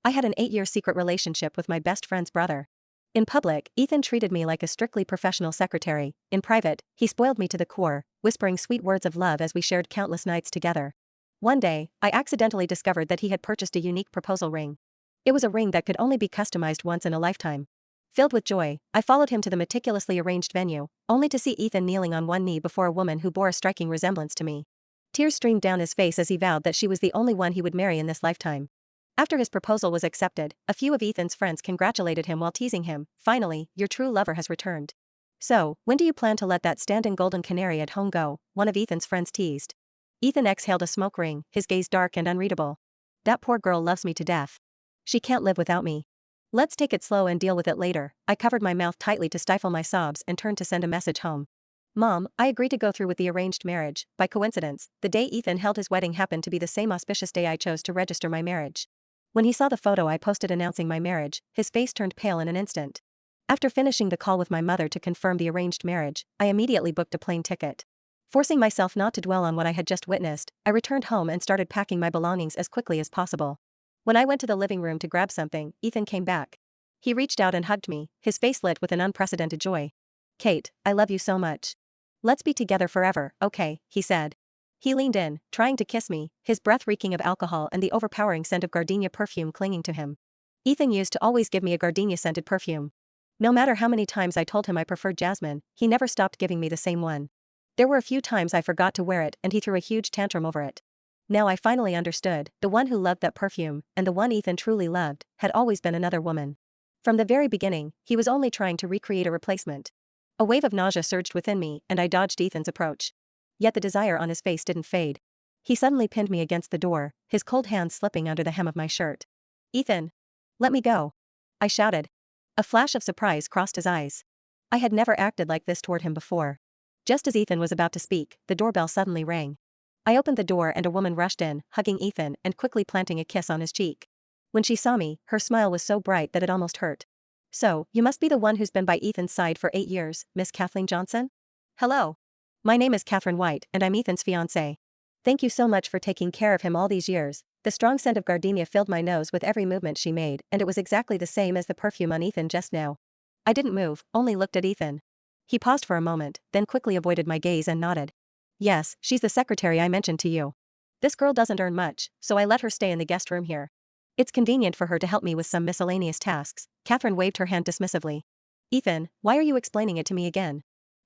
I had an 8-year secret relationship with my best friend's brother. In public, Ethan treated me like a strictly professional secretary. In private, he spoiled me to the core, whispering sweet words of love as we shared countless nights together. One day, I accidentally discovered that he had purchased a unique proposal ring. It was a ring that could only be customized once in a lifetime. Filled with joy, I followed him to the meticulously arranged venue, only to see Ethan kneeling on one knee before a woman who bore a striking resemblance to me. Tears streamed down his face as he vowed that she was the only one he would marry in this lifetime. After his proposal was accepted, a few of Ethan's friends congratulated him while teasing him. "Finally, your true lover has returned. So, when do you plan to let that stand-in golden canary at home go?" one of Ethan's friends teased. Ethan exhaled a smoke ring, his gaze dark and unreadable. "That poor girl loves me to death. She can't live without me. Let's take it slow and deal with it later." I covered my mouth tightly to stifle my sobs and turned to send a message home. "Mom, I agreed to go through with the arranged marriage." By coincidence, the day Ethan held his wedding happened to be the same auspicious day I chose to register my marriage. When he saw the photo I posted announcing my marriage, his face turned pale in an instant. After finishing the call with my mother to confirm the arranged marriage, I immediately booked a plane ticket. Forcing myself not to dwell on what I had just witnessed, I returned home and started packing my belongings as quickly as possible. When I went to the living room to grab something, Ethan came back. He reached out and hugged me, his face lit with an unprecedented joy. "Kate, I love you so much. Let's be together forever, okay?" he said. He leaned in, trying to kiss me, his breath reeking of alcohol and the overpowering scent of gardenia perfume clinging to him. Ethan used to always give me a gardenia-scented perfume. No matter how many times I told him I preferred jasmine, he never stopped giving me the same one. There were a few times I forgot to wear it and he threw a huge tantrum over it. Now I finally understood, the one who loved that perfume, and the one Ethan truly loved, had always been another woman. From the very beginning, he was only trying to recreate a replacement. A wave of nausea surged within me and I dodged Ethan's approach. Yet the desire on his face didn't fade. He suddenly pinned me against the door, his cold hand slipping under the hem of my shirt. "Ethan! Let me go!" I shouted. A flash of surprise crossed his eyes. I had never acted like this toward him before. Just as Ethan was about to speak, the doorbell suddenly rang. I opened the door and a woman rushed in, hugging Ethan and quickly planting a kiss on his cheek. When she saw me, her smile was so bright that it almost hurt. "So, you must be the one who's been by Ethan's side for 8 years, Miss Kathleen Johnson?" "Hello. My name is Catherine White and I'm Ethan's fiancée. Thank you so much for taking care of him all these years." The strong scent of gardenia filled my nose with every movement she made, and it was exactly the same as the perfume on Ethan just now. I didn't move, only looked at Ethan. He paused for a moment, then quickly avoided my gaze and nodded. "Yes, she's the secretary I mentioned to you. This girl doesn't earn much, so I let her stay in the guest room here. It's convenient for her to help me with some miscellaneous tasks." Catherine waved her hand dismissively. "Ethan, why are you explaining it to me again?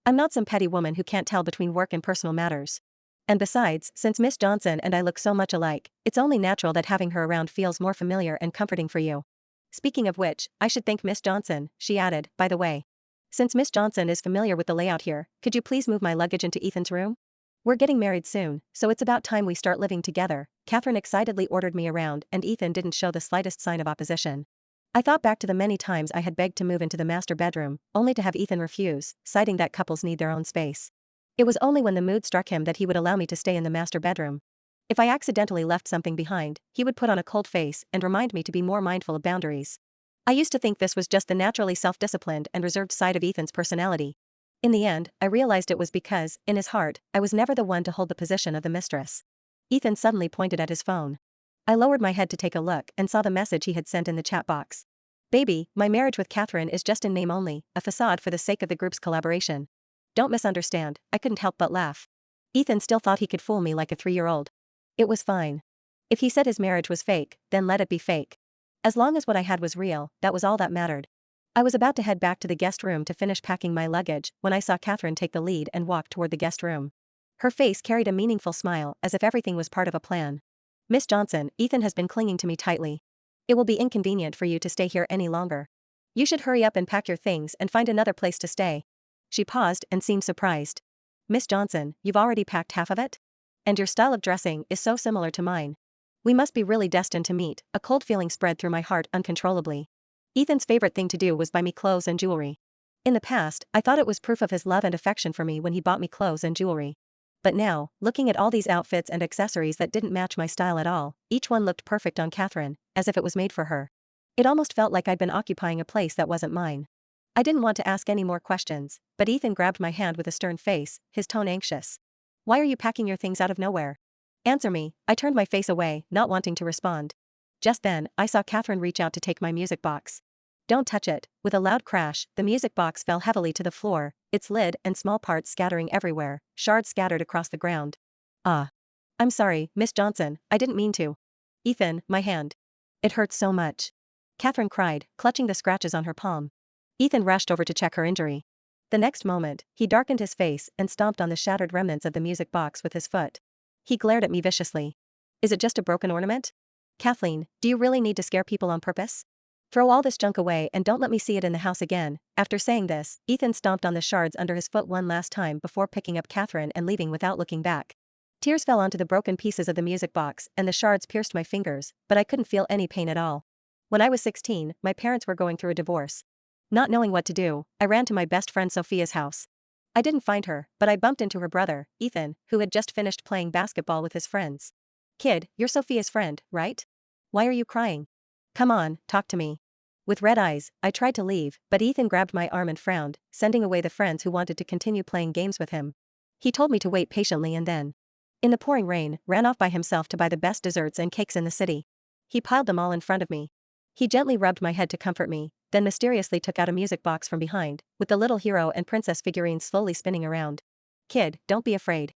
I'm not some petty woman who can't tell between work and personal matters. And besides, since Miss Johnson and I look so much alike, it's only natural that having her around feels more familiar and comforting for you. Speaking of which, I should thank Miss Johnson," she added, "by the way. Since Miss Johnson is familiar with the layout here, could you please move my luggage into Ethan's room? We're getting married soon, so it's about time we start living together." Catherine excitedly ordered me around and Ethan didn't show the slightest sign of opposition. I thought back to the many times I had begged to move into the master bedroom, only to have Ethan refuse, citing that couples need their own space. It was only when the mood struck him that he would allow me to stay in the master bedroom. If I accidentally left something behind, he would put on a cold face and remind me to be more mindful of boundaries. I used to think this was just the naturally self-disciplined and reserved side of Ethan's personality. In the end, I realized it was because, in his heart, I was never the one to hold the position of the mistress. Ethan suddenly pointed at his phone. I lowered my head to take a look and saw the message he had sent in the chat box. "Baby, my marriage with Catherine is just in name only, a facade for the sake of the group's collaboration. Don't misunderstand." I couldn't help but laugh. Ethan still thought he could fool me like a 3-year-old. It was fine. If he said his marriage was fake, then let it be fake. As long as what I had was real, that was all that mattered. I was about to head back to the guest room to finish packing my luggage when I saw Catherine take the lead and walk toward the guest room. Her face carried a meaningful smile, as if everything was part of a plan. "Miss Johnson, Ethan has been clinging to me tightly. It will be inconvenient for you to stay here any longer. You should hurry up and pack your things and find another place to stay." She paused and seemed surprised. "Miss Johnson, you've already packed half of it? And your style of dressing is so similar to mine. We must be really destined to meet." A cold feeling spread through my heart uncontrollably. Ethan's favorite thing to do was buy me clothes and jewelry. In the past, I thought it was proof of his love and affection for me when he bought me clothes and jewelry. But now, looking at all these outfits and accessories that didn't match my style at all, each one looked perfect on Catherine, as if it was made for her. It almost felt like I'd been occupying a place that wasn't mine. I didn't want to ask any more questions, but Ethan grabbed my hand with a stern face, his tone anxious. "Why are you packing your things out of nowhere? Answer me." I turned my face away, not wanting to respond. Just then, I saw Catherine reach out to take my music box. Don't touch it. With a loud crash, the music box fell heavily to the floor, its lid and small parts scattering everywhere, shards scattered across the ground. Ah. I'm sorry, Miss Johnson, I didn't mean to. Ethan, my hand. It hurts so much. Catherine cried, clutching the scratches on her palm. Ethan rushed over to check her injury. The next moment, he darkened his face and stomped on the shattered remnants of the music box with his foot. He glared at me viciously. Is it just a broken ornament? Kathleen, do you really need to scare people on purpose? Throw all this junk away and don't let me see it in the house again. After saying this, Ethan stomped on the shards under his foot one last time before picking up Catherine and leaving without looking back. Tears fell onto the broken pieces of the music box and the shards pierced my fingers, but I couldn't feel any pain at all. When I was 16, my parents were going through a divorce. Not knowing what to do, I ran to my best friend Sophia's house. I didn't find her, but I bumped into her brother, Ethan, who had just finished playing basketball with his friends. Kid, you're Sophia's friend, right? Why are you crying? Come on, talk to me. With red eyes, I tried to leave, but Ethan grabbed my arm and frowned, sending away the friends who wanted to continue playing games with him. He told me to wait patiently and then, in the pouring rain, ran off by himself to buy the best desserts and cakes in the city. He piled them all in front of me. He gently rubbed my head to comfort me, then mysteriously took out a music box from behind, with the little hero and princess figurines slowly spinning around. Kid, don't be afraid.